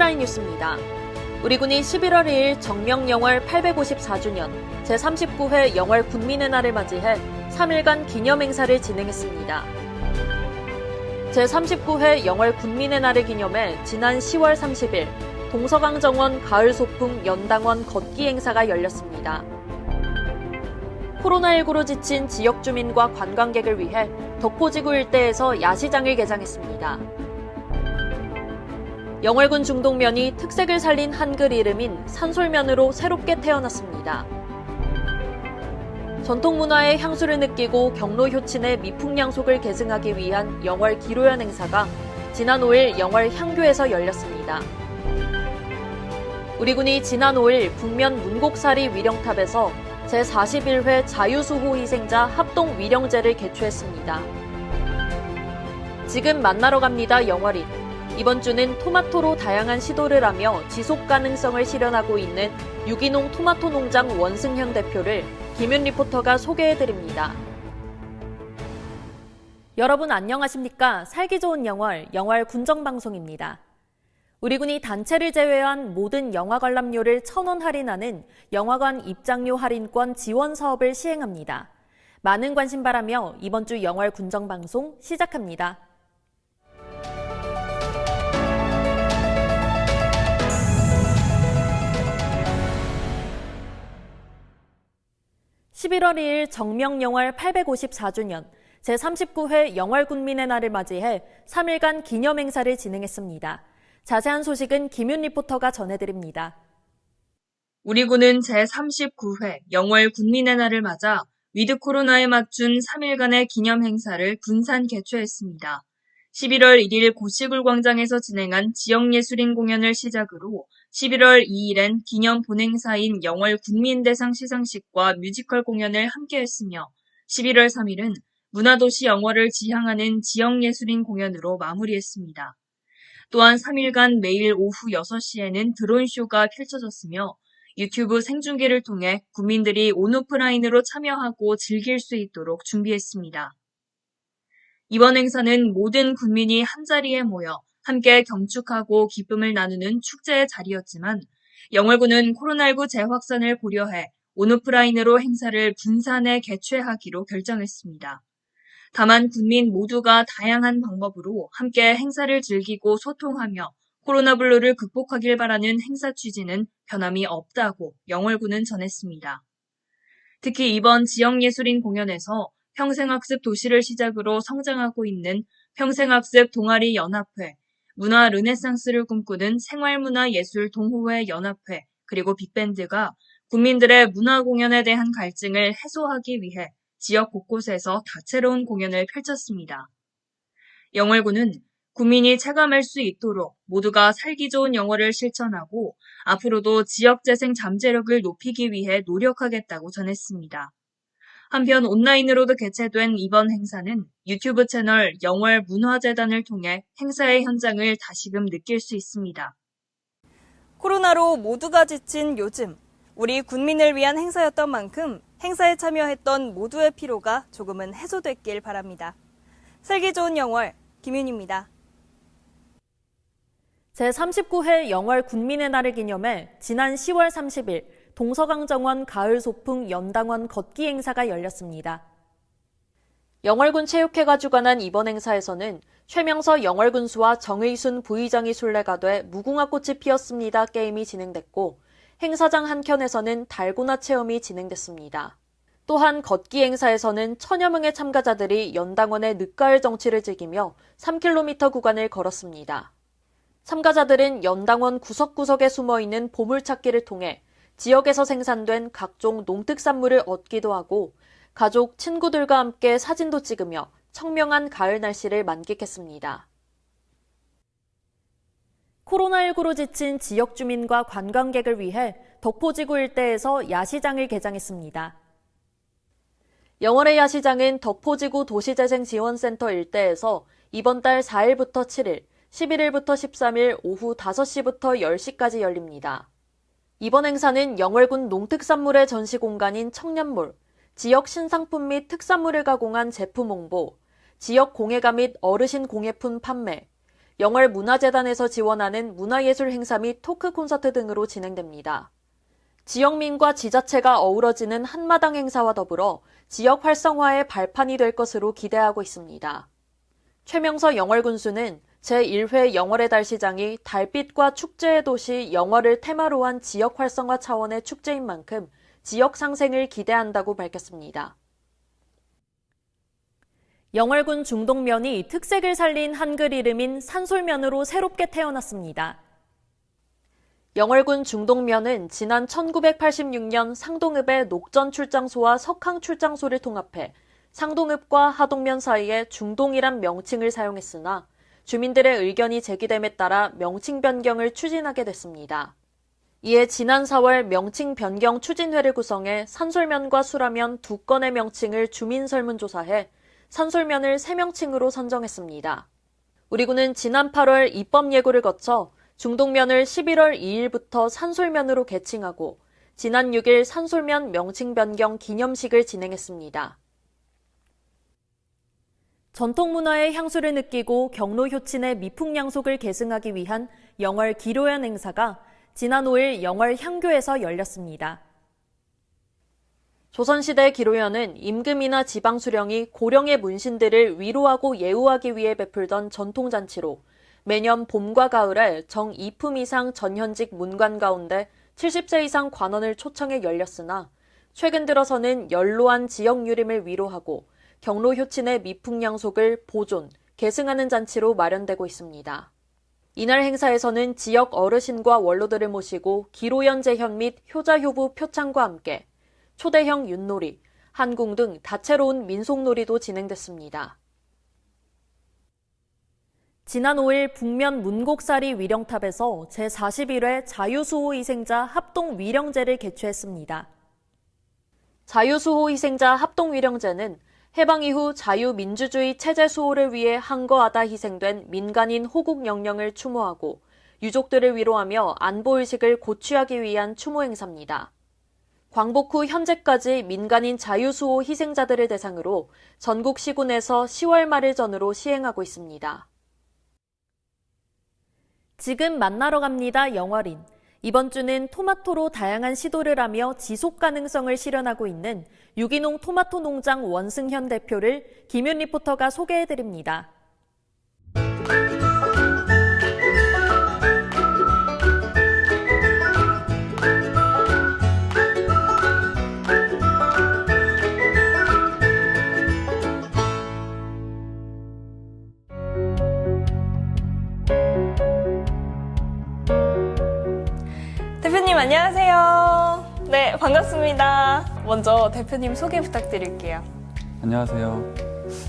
헤드라인 뉴스입니다. 우리 군이 11월 2일 정명영월 854주년 제39회 영월 군민의 날을 맞이해 3일간 기념행사를 진행했습니다. 제39회 영월 군민의 날을 기념해 지난 10월 30일 동서강정원 가을 소풍 연당원 걷기 행사가 열렸습니다. 코로나19로 지친 지역 주민과 관광객을 위해 덕포지구 일대에서 야시장을 개장했습니다. 영월군 중동면이 특색을 살린 한글 이름인 산솔면으로 새롭게 태어났습니다. 전통문화의 향수를 느끼고 경로 효친의 미풍양속을 계승하기 위한 영월 기로연 행사가 지난 5일 영월 향교에서 열렸습니다. 우리 군이 지난 5일 북면 문곡사리 위령탑에서 제41회 자유수호 희생자 합동 위령제를 개최했습니다. 지금 만나러 갑니다 영월인. 이번 주는 토마토로 다양한 시도를 하며 지속 가능성을 실현하고 있는 유기농 토마토 농장 원승현 대표를 김윤 리포터가 소개해드립니다. 여러분 안녕하십니까? 살기 좋은 영월, 영월 군정방송입니다. 우리 군이 단체를 제외한 모든 영화 관람료를 1,000원 할인하는 영화관 입장료 할인권 지원 사업을 시행합니다. 많은 관심 바라며 이번 주 영월 군정방송 시작합니다. 11월 2일 정명영월 854주년 제39회 영월군민의 날을 맞이해 3일간 기념행사를 진행했습니다. 자세한 소식은 김윤 리포터가 전해드립니다. 우리 군은 제39회 영월군민의 날을 맞아 위드 코로나에 맞춘 3일간의 기념행사를 분산 개최했습니다. 11월 1일 고시굴 광장에서 진행한 지역예술인 공연을 시작으로 11월 2일엔 기념 본행사인 영월 군민대상 시상식과 뮤지컬 공연을 함께 했으며 11월 3일은 문화도시 영월을 지향하는 지역예술인 공연으로 마무리했습니다. 또한 3일간 매일 오후 6시에는 드론쇼가 펼쳐졌으며 유튜브 생중계를 통해 국민들이 온오프라인으로 참여하고 즐길 수 있도록 준비했습니다. 이번 행사는 모든 군민이 한자리에 모여 함께 경축하고 기쁨을 나누는 축제의 자리였지만 영월군은 코로나19 재확산을 고려해 온오프라인으로 행사를 분산해 개최하기로 결정했습니다. 다만 군민 모두가 다양한 방법으로 함께 행사를 즐기고 소통하며 코로나 블루를 극복하길 바라는 행사 취지는 변함이 없다고 영월군은 전했습니다. 특히 이번 지역예술인 공연에서 평생학습 도시를 시작으로 성장하고 있는 평생학습 동아리 연합회, 문화 르네상스를 꿈꾸는 생활문화예술 동호회 연합회, 그리고 빅밴드가 국민들의 문화 공연에 대한 갈증을 해소하기 위해 지역 곳곳에서 다채로운 공연을 펼쳤습니다. 영월군은 국민이 체감할 수 있도록 모두가 살기 좋은 영월을 실천하고 앞으로도 지역재생 잠재력을 높이기 위해 노력하겠다고 전했습니다. 한편 온라인으로도 개최된 이번 행사는 유튜브 채널 영월문화재단을 통해 행사의 현장을 다시금 느낄 수 있습니다. 코로나로 모두가 지친 요즘, 우리 군민을 위한 행사였던 만큼 행사에 참여했던 모두의 피로가 조금은 해소됐길 바랍니다. 살기 좋은 영월, 김윤입니다. 제39회 영월 군민의 날을 기념해 지난 10월 30일 동서강정원 가을 소풍 연당원 걷기 행사가 열렸습니다. 영월군 체육회가 주관한 이번 행사에서는 최명서 영월군수와 정의순 부의장이 순례가 돼 무궁화 꽃이 피었습니다 게임이 진행됐고 행사장 한켠에서는 달고나 체험이 진행됐습니다. 또한 걷기 행사에서는 1,000여 명의 참가자들이 연당원의 늦가을 정취를 즐기며 3km 구간을 걸었습니다. 참가자들은 연당원 구석구석에 숨어있는 보물찾기를 통해 지역에서 생산된 각종 농특산물을 얻기도 하고 가족, 친구들과 함께 사진도 찍으며 청명한 가을 날씨를 만끽했습니다. 코로나19로 지친 지역 주민과 관광객을 위해 덕포지구 일대에서 야시장을 개장했습니다. 영월의 야시장은 덕포지구 도시재생지원센터 일대에서 이번 달 4일부터 7일, 11일부터 13일 오후 5시부터 10시까지 열립니다. 이번 행사는 영월군 농특산물의 전시 공간인 청년몰, 지역 신상품 및 특산물을 가공한 제품 홍보, 지역 공예가 및 어르신 공예품 판매, 영월문화재단에서 지원하는 문화예술 행사 및 토크 콘서트 등으로 진행됩니다. 지역민과 지자체가 어우러지는 한마당 행사와 더불어 지역 활성화의 발판이 될 것으로 기대하고 있습니다. 최명서 영월군수는 제1회 영월의 달 시장이 달빛과 축제의 도시 영월을 테마로 한 지역 활성화 차원의 축제인 만큼 지역 상생을 기대한다고 밝혔습니다. 영월군 중동면이 특색을 살린 한글 이름인 산솔면으로 새롭게 태어났습니다. 영월군 중동면은 지난 1986년 상동읍의 녹전 출장소와 석항 출장소를 통합해 상동읍과 하동면 사이에 중동이란 명칭을 사용했으나 주민들의 의견이 제기됨에 따라 명칭 변경을 추진하게 됐습니다. 이에 지난 4월 명칭 변경 추진회를 구성해 산솔면과 수라면 두 건의 명칭을 주민 설문조사해 산솔면을 새 명칭으로 선정했습니다. 우리 군은 지난 8월 입법 예고를 거쳐 중동면을 11월 2일부터 산솔면으로 개칭하고 지난 6일 산솔면 명칭 변경 기념식을 진행했습니다. 전통문화의 향수를 느끼고 경로 효친의 미풍양속을 계승하기 위한 영월 기로연 행사가 지난 5일 영월 향교에서 열렸습니다. 조선시대 기로연은 임금이나 지방수령이 고령의 문신들을 위로하고 예우하기 위해 베풀던 전통잔치로 매년 봄과 가을에 정 2품 이상 전현직 문관 가운데 70세 이상 관원을 초청해 열렸으나 최근 들어서는 연로한 지역 유림을 위로하고 경로 효친의 미풍양속을 보존, 계승하는 잔치로 마련되고 있습니다. 이날 행사에서는 지역 어르신과 원로들을 모시고 기로연 재현 및 효자효부 표창과 함께 초대형 윷놀이, 한궁 등 다채로운 민속놀이도 진행됐습니다. 지난 5일 북면 문곡사리 위령탑에서 제41회 자유수호 희생자 합동위령제를 개최했습니다. 자유수호 희생자 합동위령제는 해방 이후 자유민주주의 체제 수호를 위해 한거하다 희생된 민간인 호국 영령을 추모하고 유족들을 위로하며 안보의식을 고취하기 위한 추모 행사입니다. 광복 후 현재까지 민간인 자유수호 희생자들을 대상으로 전국 시군에서 10월 말일 전후로 시행하고 있습니다. 지금 만나러 갑니다. 영월인. 이번 주는 토마토로 다양한 시도를 하며 지속 가능성을 실현하고 있는 유기농 토마토 농장 원승현 대표를 김윤 리포터가 소개해드립니다. 대표님 안녕하세요. 네, 반갑습니다. 먼저 대표님 소개 부탁드릴게요. 안녕하세요.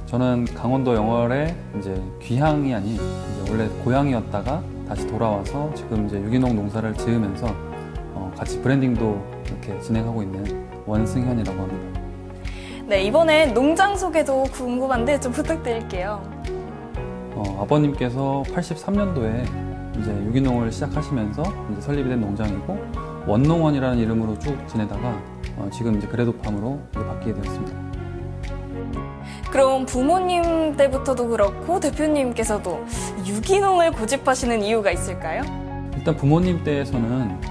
저는 강원도 영월에 이제 귀향이 아닌 이제 원래 고향이었다가 다시 돌아와서 지금 이제 유기농 농사를 지으면서 같이 브랜딩도 이렇게 진행하고 있는 원승현이라고 합니다. 네, 이번엔 농장 소개도 궁금한데 좀 부탁드릴게요. 아버님께서 83년도에 이제 유기농을 시작하시면서 이제 설립이 된 농장이고 원농원이라는 이름으로 쭉 지내다가 지금 이제 그래도팜으로 이제 바뀌게 되었습니다. 그럼 부모님 때부터도 그렇고 대표님께서도 유기농을 고집하시는 이유가 있을까요? 일단 부모님 때에서는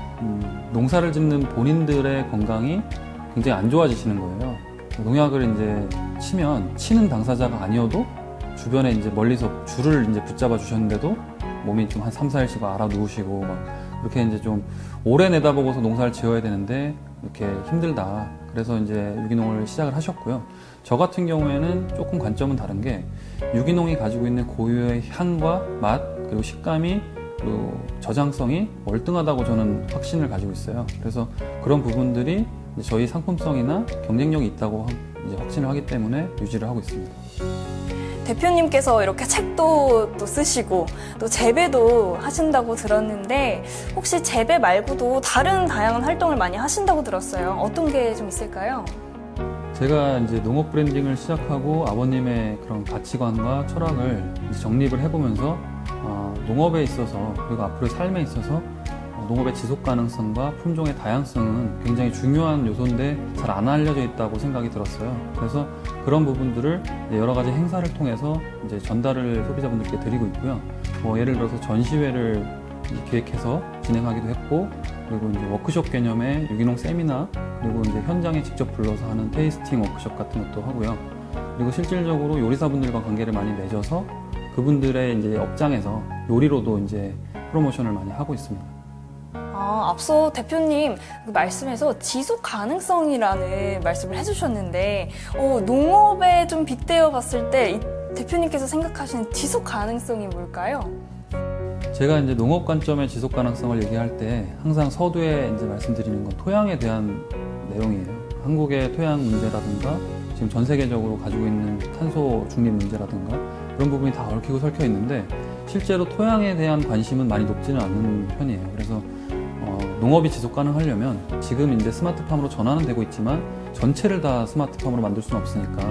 농사를 짓는 본인들의 건강이 굉장히 안 좋아지시는 거예요. 농약을 이제 치는 당사자가 아니어도 주변에 이제 멀리서 줄을 이제 붙잡아 주셨는데도 몸이 좀 한 3, 4일씩 알아 누우시고 막 그렇게 이제 좀 오래 내다보고서 농사를 지어야 되는데 이렇게 힘들다. 그래서 이제 유기농을 시작을 하셨고요. 저 같은 경우에는 조금 관점은 다른 게 유기농이 가지고 있는 고유의 향과 맛 그리고 식감이 그리고 저장성이 월등하다고 저는 확신을 가지고 있어요. 그래서 그런 부분들이 이제 저희 상품성이나 경쟁력이 있다고 이제 확신을 하기 때문에 유지를 하고 있습니다. 대표님께서 이렇게 책도 또 쓰시고 또 재배도 하신다고 들었는데 혹시 재배 말고도 다른 다양한 활동을 많이 하신다고 들었어요. 어떤 게 좀 있을까요? 제가 이제 농업 브랜딩을 시작하고 아버님의 그런 가치관과 철학을 이제 정립을 해보면서 농업에 있어서 그리고 앞으로의 삶에 있어서 농업의 지속 가능성과 품종의 다양성은 굉장히 중요한 요소인데 잘 안 알려져 있다고 생각이 들었어요. 그래서 그런 부분들을 여러 가지 행사를 통해서 이제 전달을 소비자분들께 드리고 있고요. 뭐 예를 들어서 전시회를 기획해서 진행하기도 했고, 그리고 이제 워크숍 개념의 유기농 세미나, 그리고 이제 현장에 직접 불러서 하는 테이스팅 워크숍 같은 것도 하고요. 그리고 실질적으로 요리사분들과 관계를 많이 맺어서 그분들의 이제 업장에서 요리로도 이제 프로모션을 많이 하고 있습니다. 앞서 대표님 그 말씀에서 지속 가능성이라는 말씀을 해주셨는데 농업에 좀 빗대어 봤을 때 이 대표님께서 생각하시는 지속 가능성이 뭘까요? 제가 이제 농업 관점의 지속 가능성을 얘기할 때 항상 서두에 이제 말씀드리는 건 토양에 대한 내용이에요. 한국의 토양 문제라든가 지금 전 세계적으로 가지고 있는 탄소 중립 문제라든가 그런 부분이 다 얽히고 설켜 있는데 실제로 토양에 대한 관심은 많이 높지는 않는 편이에요. 그래서 농업이 지속 가능하려면 지금 이제 스마트팜으로 전환은 되고 있지만 전체를 다 스마트팜으로 만들 수는 없으니까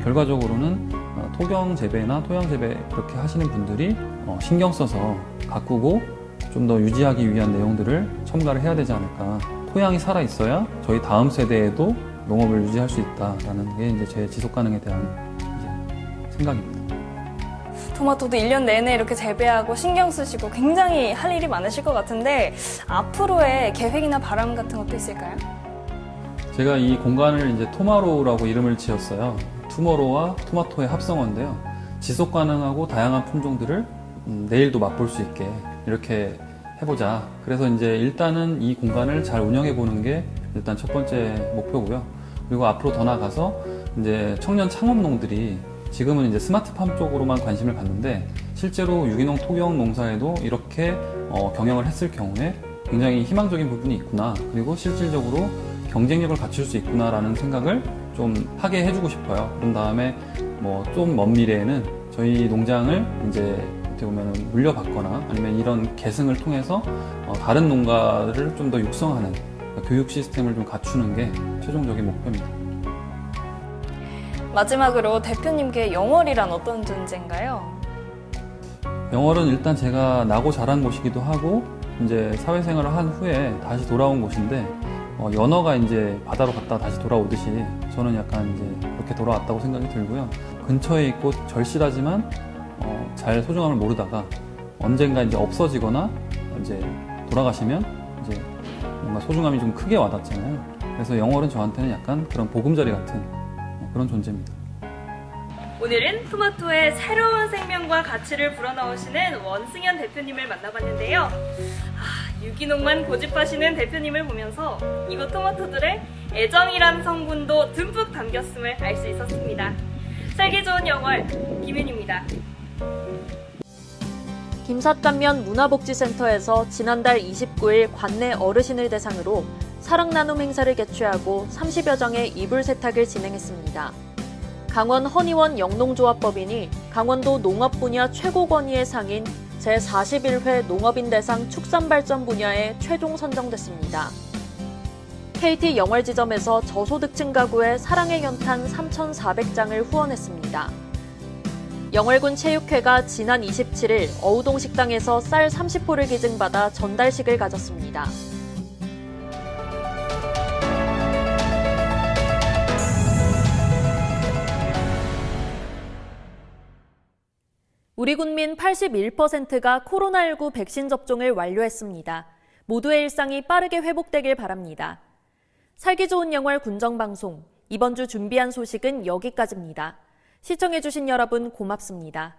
결과적으로는 토경 재배나 토양 재배 그렇게 하시는 분들이 신경 써서 가꾸고 좀 더 유지하기 위한 내용들을 첨가를 해야 되지 않을까. 토양이 살아 있어야 저희 다음 세대에도 농업을 유지할 수 있다라는 게 이제 제 지속 가능에 대한 이제 생각입니다. 토마토도 1년 내내 이렇게 재배하고 신경 쓰시고 굉장히 할 일이 많으실 것 같은데 앞으로의 계획이나 바람 같은 것도 있을까요? 제가 이 공간을 이제 토마로우라고 이름을 지었어요. 투모로우와 토마토의 합성어인데요. 지속 가능하고 다양한 품종들을 내일도 맛볼 수 있게 이렇게 해보자. 그래서 이제 일단은 이 공간을 잘 운영해 보는 게 일단 첫 번째 목표고요. 그리고 앞으로 더 나아가서 이제 청년 창업농들이 지금은 이제 스마트팜 쪽으로만 관심을 갖는데 실제로 유기농 토경 농사에도 이렇게 경영을 했을 경우에 굉장히 희망적인 부분이 있구나. 그리고 실질적으로 경쟁력을 갖출 수 있구나라는 생각을 좀 하게 해주고 싶어요. 그런 다음에 뭐 좀 먼 미래에는 저희 농장을 이제 어떻게 보면 물려받거나 아니면 이런 계승을 통해서 다른 농가를 좀 더 육성하는 교육 시스템을 좀 갖추는 게 최종적인 목표입니다. 마지막으로 대표님께 영월이란 어떤 존재인가요? 영월은 일단 제가 나고 자란 곳이기도 하고 이제 사회생활을 한 후에 다시 돌아온 곳인데 연어가 이제 바다로 갔다 다시 돌아오듯이 저는 약간 이제 그렇게 돌아왔다고 생각이 들고요. 근처에 있고 절실하지만 잘 소중함을 모르다가 언젠가 이제 없어지거나 이제 돌아가시면 이제 뭔가 소중함이 좀 크게 와닿잖아요. 그래서 영월은 저한테는 약간 그런 보금자리 같은 그런 존재입니다. 오늘은 토마토의 새로운 생명과 가치를 불어넣으시는 원승현 대표님을 만나봤는데요. 유기농만 고집하시는 대표님을 보면서 이곳 토마토들의 애정이란 성분도 듬뿍 담겼음을 알 수 있었습니다. 살기 좋은 영월 김윤입니다. 김삿간면 문화복지센터에서 지난달 29일 관내 어르신을 대상으로 사랑 나눔 행사를 개최하고 30여 장의 이불 세탁을 진행했습니다. 강원 허니원 영농조합법인이 강원도 농업 분야 최고 권위의 상인 제41회 농업인 대상 축산발전 분야에 최종 선정됐습니다. KT 영월 지점에서 저소득층 가구에 사랑의 연탄 3,400장을 후원했습니다. 영월군 체육회가 지난 27일 어우동 식당에서 쌀 30포를 기증받아 전달식을 가졌습니다. 우리 국민 81%가 코로나19 백신 접종을 완료했습니다. 모두의 일상이 빠르게 회복되길 바랍니다. 살기 좋은 영월 군정방송, 이번 주 준비한 소식은 여기까지입니다. 시청해주신 여러분 고맙습니다.